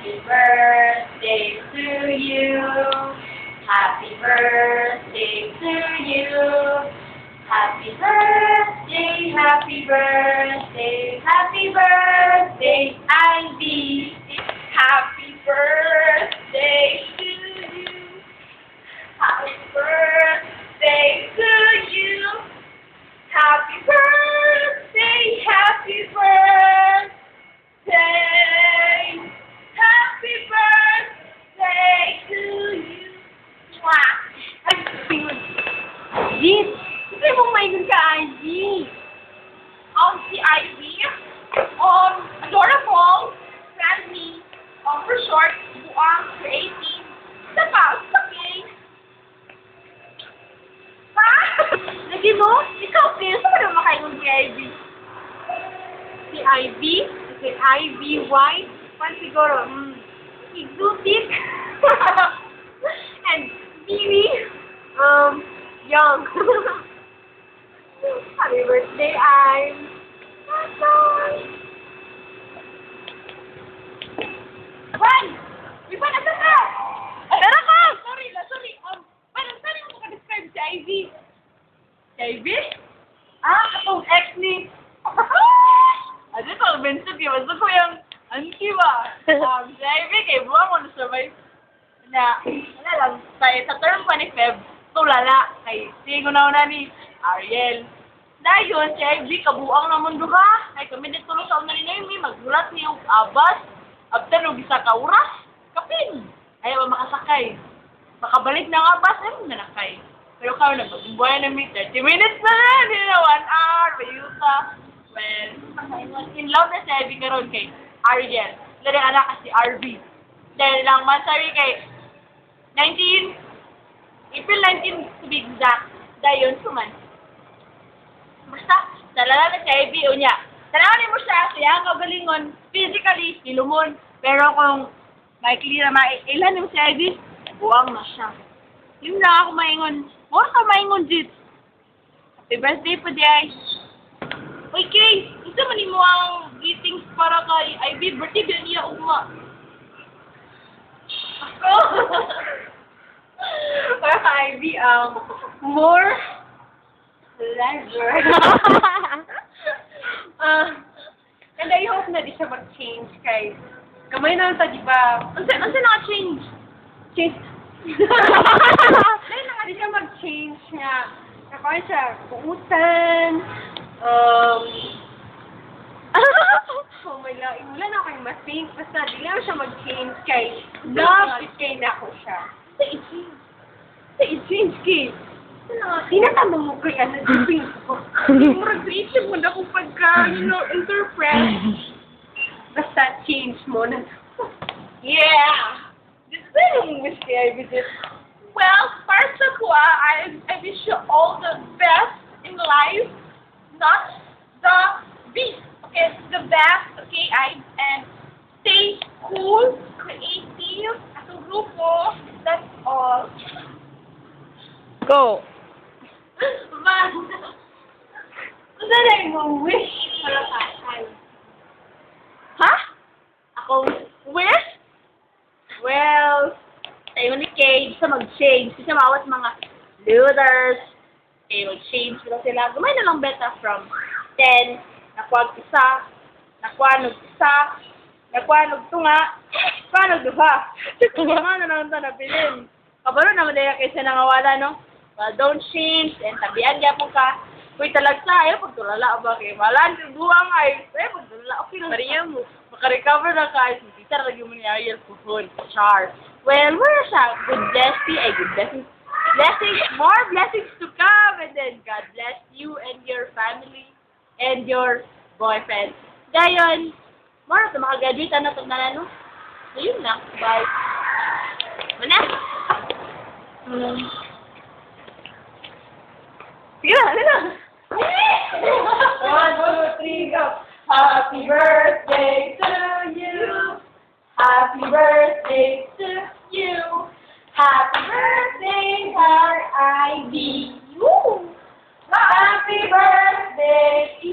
Happy birthday to you. Happy birthday to you. Happy birthday, happy birthday, happy birthday, Ivy. Happy birthday to you. Happy birthday to you. Happy birthday, happy birthday. Happy birthday to you. Mwah! Ay, Jeez, hindi mo maingon ka, Ivy. Si Ivy, adorable, friendly, for short, buang, creative, tapos, okay. Ha? Lagi mo? Ikaw, please, ano naman makaingon kay Ivy? Si Ivy? Si Ivy White? Pan siguro, exotic. And Vivi, young. Happy birthday, I'm. Juan! Iba na ka! Tara ka! Sorry. Parang saan mo ka-describe si Ivy? Si Ivy? Atong ex ni... Ano ito, Vincent, gusto ko yung auntie ba? Si Ivy, kay buwan mo na-survive na, wala lang, sa term pa ni Feb, tulala, kay singo na ni Ariel. Dayon, si Ivy, kabuang na mundo ka. Ay, kami nitulong sa una ni Naomi, maggulat niyo, abas, after nung isa ka oras, kapin. Ayaw ba makasakay. Makabalik na nga bus, ay mo nanakay. Pero kami nagpagbuhay na 30 minutes na rin, hindi na 1 hour, mayuta. Well, in love na si Ivy karon kay Ariel. Ladang anak ka si RV. Dahil lang masari kay April 19 to be exact. Dayon, suman. Basta, talala na si Ivy, unya. Talawanin mo siya, siya ang kagalingon, physically, ilumon. Pero kung maikli na mailan mo si Ivy, buwang na siya. Yung na ako maingon, huwag ka maingon, Jit. Happy birthday po, Jay. Uy, Kay, isa man mo ang greetings para kay Ivy, birthday ba niya uma? Ako! Para kay Ivy, more pleasure. And I hope na di siya mag-change kay kamay na sa di ba? Ano naka-change? Change? Dahil na di siya mag-change nga. Nakain siya, buutan, oh my God, wala na akong mas-think. Basta, di lang siya mag-change kay love is kay na ako siya. Sa i-change kay. Tinatama mo kay ano, di ko. Murag-reach mo na kung pagka, interpret. Basta, change mo na. Yeah! This is yung wish kay Ivy did. Well, para sa kuha, I wish you all the best in life. Not the beast, okay? The best, okay? And stay cool, creative, as a grupo. That's all. Go. Man, ano na yung wish para sa akin? Ha? Ako wish? Well, tayo ni Kay, isa mag-change. Kasi mawat mga looters. Okay, mag-change sila. Gumay na lang beta from 10, nakuha isa, nakuha isa, nakuha tunga, nakuha duha. Tunga nga na lang ito napilin. Kabalo naman dahil kayo sa nangawala, no? Well, don't change, and tabihan niya po ka. Uy, talagsa, ayaw, pagtulala ba kayo? Malaan, buwang ay, ayaw, pagtulala, okay lang. Mariya mo, makarecover na ka, hindi ka lagi mo ni Ariel puhon, char. Well, where siya? Good blessing, ay, good blessing. Blessings, more blessings to come, and then God bless you and your family and your boyfriend. Gayon, more na makagraduate na ito na no? Ayun lang, bye. Mana? Sige na, ano na? 1, 2, 3, go! Happy birthday to you! Happy birthday to you! Happy birthday, our Ivy! Woo! Happy birthday to